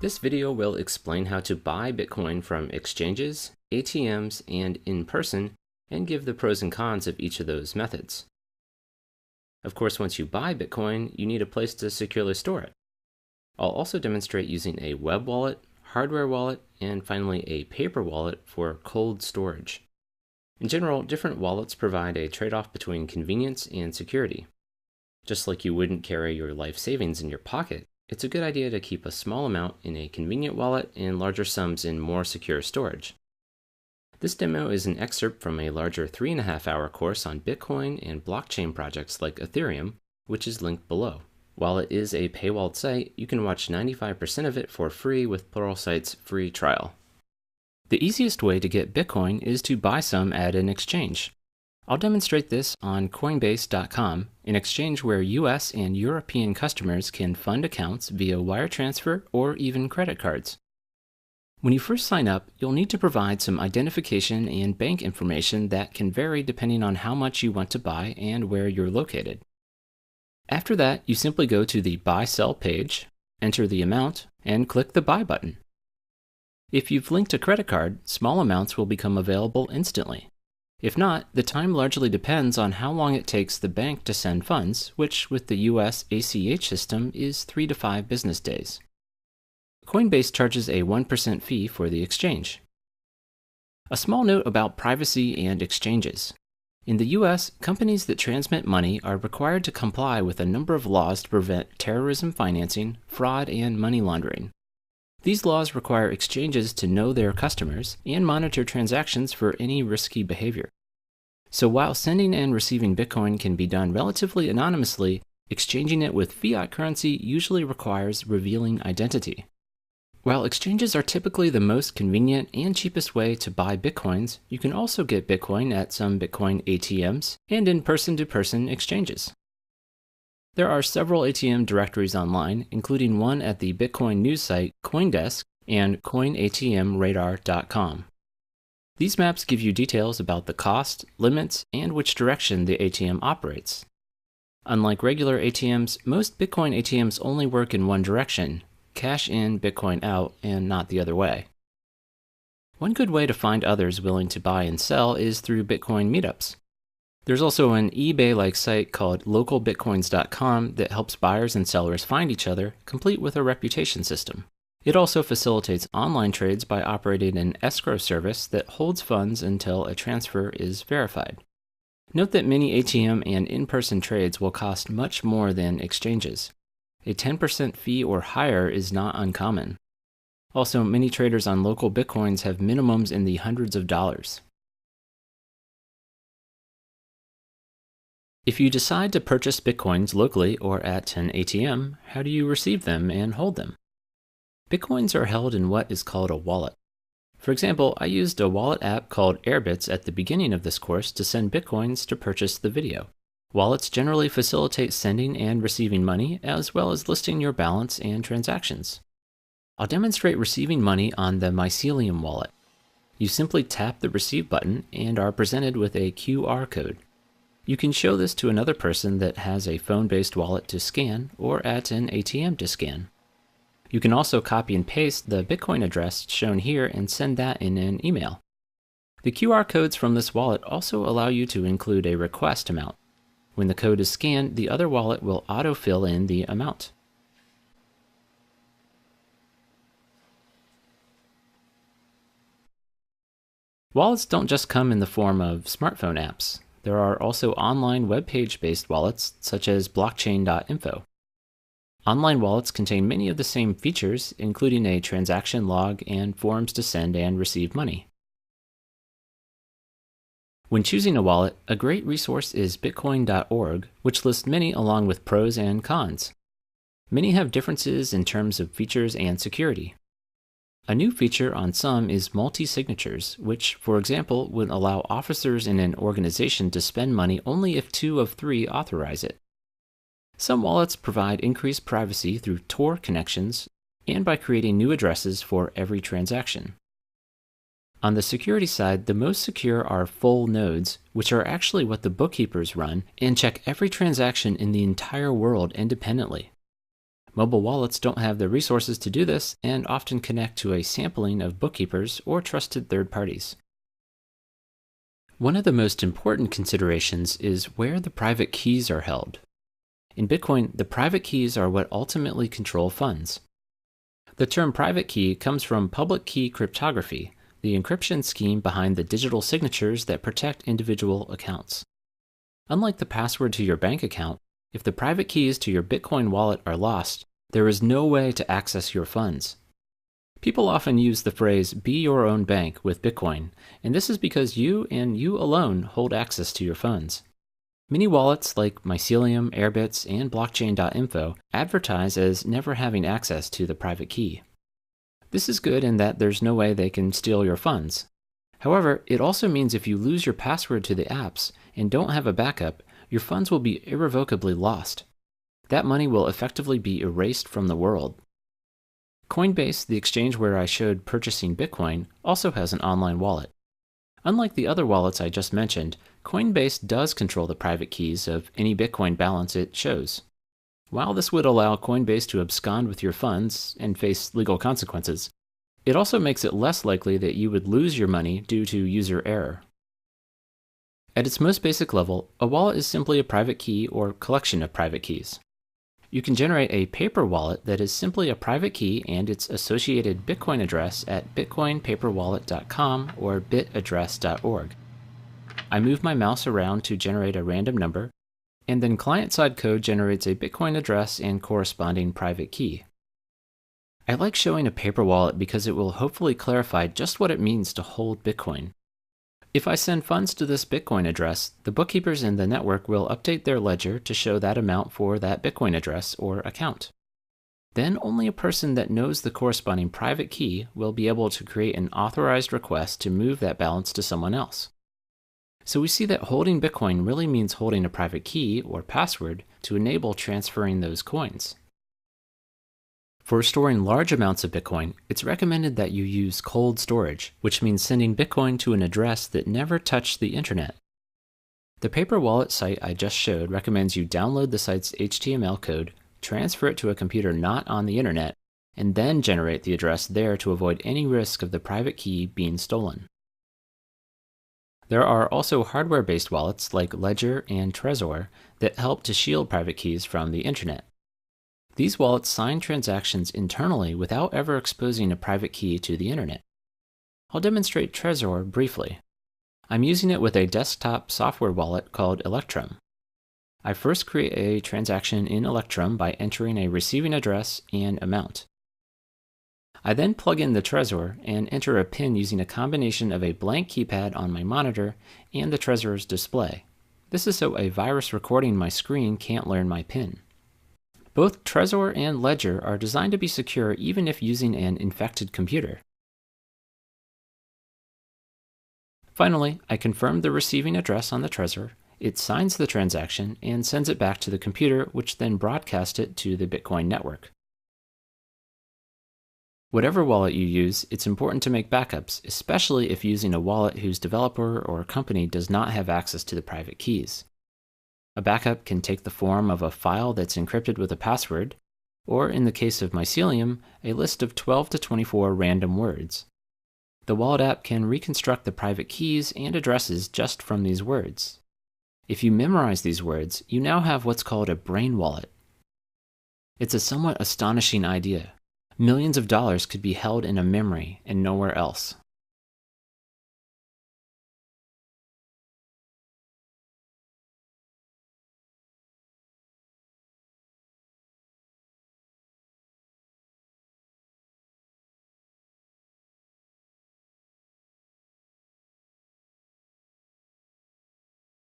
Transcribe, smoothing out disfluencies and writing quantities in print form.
This video will explain how to buy Bitcoin from exchanges, ATMs, and in person, and give the pros and cons of each of those methods. Of course, once you buy Bitcoin, you need a place to securely store it. I'll also demonstrate using a web wallet, hardware wallet, and finally a paper wallet for cold storage. In general, different wallets provide a trade-off between convenience and security. Just like you wouldn't carry your life savings in your pocket, it's a good idea to keep a small amount in a convenient wallet and larger sums in more secure storage. This demo is an excerpt from a larger 3.5-hour course on Bitcoin and blockchain projects like Ethereum, which is linked below. While it is a paywalled site, you can watch 95% of it for free with Pluralsight's free trial. The easiest way to get Bitcoin is to buy some at an exchange. I'll demonstrate this on Coinbase.com, an exchange where US and European customers can fund accounts via wire transfer or even credit cards. When you first sign up, you'll need to provide some identification and bank information that can vary depending on how much you want to buy and where you're located. After that, you simply go to the Buy-Sell page, enter the amount, and click the Buy button. If you've linked a credit card, small amounts will become available instantly. If not, the time largely depends on how long it takes the bank to send funds, which with the US ACH system is 3 to 5 business days. Coinbase charges a 1% fee for the exchange. A small note about privacy and exchanges. In the US, companies that transmit money are required to comply with a number of laws to prevent terrorism financing, fraud, and money laundering. These laws require exchanges to know their customers and monitor transactions for any risky behavior. So while sending and receiving Bitcoin can be done relatively anonymously, exchanging it with fiat currency usually requires revealing identity. While exchanges are typically the most convenient and cheapest way to buy Bitcoins, you can also get Bitcoin at some Bitcoin ATMs and in person-to-person exchanges. There are several ATM directories online, including one at the Bitcoin news site CoinDesk and CoinATMRadar.com. These maps give you details about the cost, limits, and which direction the ATM operates. Unlike regular ATMs, most Bitcoin ATMs only work in one direction, cash in, Bitcoin out, and not the other way. One good way to find others willing to buy and sell is through Bitcoin meetups. There's also an eBay-like site called localbitcoins.com that helps buyers and sellers find each other, complete with a reputation system. It also facilitates online trades by operating an escrow service that holds funds until a transfer is verified. Note that many ATM and in-person trades will cost much more than exchanges. A 10% fee or higher is not uncommon. Also, many traders on local Bitcoins have minimums in the hundreds of dollars. If you decide to purchase Bitcoins locally or at an ATM, how do you receive them and hold them? Bitcoins are held in what is called a wallet. For example, I used a wallet app called Airbitz at the beginning of this course to send Bitcoins to purchase the video. Wallets generally facilitate sending and receiving money, as well as listing your balance and transactions. I'll demonstrate receiving money on the Mycelium wallet. You simply tap the Receive button and are presented with a QR code. You can show this to another person that has a phone-based wallet to scan or at an ATM to scan. You can also copy and paste the Bitcoin address shown here and send that in an email. The QR codes from this wallet also allow you to include a request amount. When the code is scanned, the other wallet will auto-fill in the amount. Wallets don't just come in the form of smartphone apps. There are also online web page-based wallets, such as blockchain.info. Online wallets contain many of the same features, including a transaction log and forms to send and receive money. When choosing a wallet, a great resource is bitcoin.org, which lists many along with pros and cons. Many have differences in terms of features and security. A new feature on some is multi-signatures, which, for example, would allow officers in an organization to spend money only if 2 of 3 authorize it. Some wallets provide increased privacy through Tor connections and by creating new addresses for every transaction. On the security side, the most secure are full nodes, which are actually what the bookkeepers run and check every transaction in the entire world independently. Mobile wallets don't have the resources to do this and often connect to a sampling of bookkeepers or trusted third parties. One of the most important considerations is where the private keys are held. In Bitcoin, the private keys are what ultimately control funds. The term private key comes from public key cryptography, the encryption scheme behind the digital signatures that protect individual accounts. Unlike the password to your bank account, if the private keys to your Bitcoin wallet are lost, there is no way to access your funds. People often use the phrase "be your own bank" with Bitcoin, and this is because you and you alone hold access to your funds. Many wallets like Mycelium, Airbitz, and Blockchain.info advertise as never having access to the private key. This is good in that there's no way they can steal your funds. However, it also means if you lose your password to the apps and don't have a backup, your funds will be irrevocably lost. That money will effectively be erased from the world. Coinbase, the exchange where I showed purchasing Bitcoin, also has an online wallet. Unlike the other wallets I just mentioned, Coinbase does control the private keys of any Bitcoin balance it shows. While this would allow Coinbase to abscond with your funds and face legal consequences, it also makes it less likely that you would lose your money due to user error. At its most basic level, a wallet is simply a private key or collection of private keys. You can generate a paper wallet that is simply a private key and its associated Bitcoin address at bitcoinpaperwallet.com or bitaddress.org. I move my mouse around to generate a random number, and then client-side code generates a Bitcoin address and corresponding private key. I like showing a paper wallet because it will hopefully clarify just what it means to hold Bitcoin. If I send funds to this Bitcoin address, the bookkeepers in the network will update their ledger to show that amount for that Bitcoin address or account. Then only a person that knows the corresponding private key will be able to create an authorized request to move that balance to someone else. So we see that holding Bitcoin really means holding a private key or password to enable transferring those coins. For storing large amounts of Bitcoin, it's recommended that you use cold storage, which means sending Bitcoin to an address that never touched the internet. The paper wallet site I just showed recommends you download the site's HTML code, transfer it to a computer not on the internet, and then generate the address there to avoid any risk of the private key being stolen. There are also hardware-based wallets like Ledger and Trezor that help to shield private keys from the internet. These wallets sign transactions internally without ever exposing a private key to the internet. I'll demonstrate Trezor briefly. I'm using it with a desktop software wallet called Electrum. I first create a transaction in Electrum by entering a receiving address and amount. I then plug in the Trezor and enter a PIN using a combination of a blank keypad on my monitor and the Trezor's display. This is so a virus recording my screen can't learn my PIN. Both Trezor and Ledger are designed to be secure even if using an infected computer. Finally, I confirm the receiving address on the Trezor, it signs the transaction and sends it back to the computer, which then broadcasts it to the Bitcoin network. Whatever wallet you use, it's important to make backups, especially if using a wallet whose developer or company does not have access to the private keys. A backup can take the form of a file that's encrypted with a password, or in the case of Mycelium, a list of 12 to 24 random words. The wallet app can reconstruct the private keys and addresses just from these words. If you memorize these words, you now have what's called a brain wallet. It's a somewhat astonishing idea. Millions of dollars could be held in a memory and nowhere else.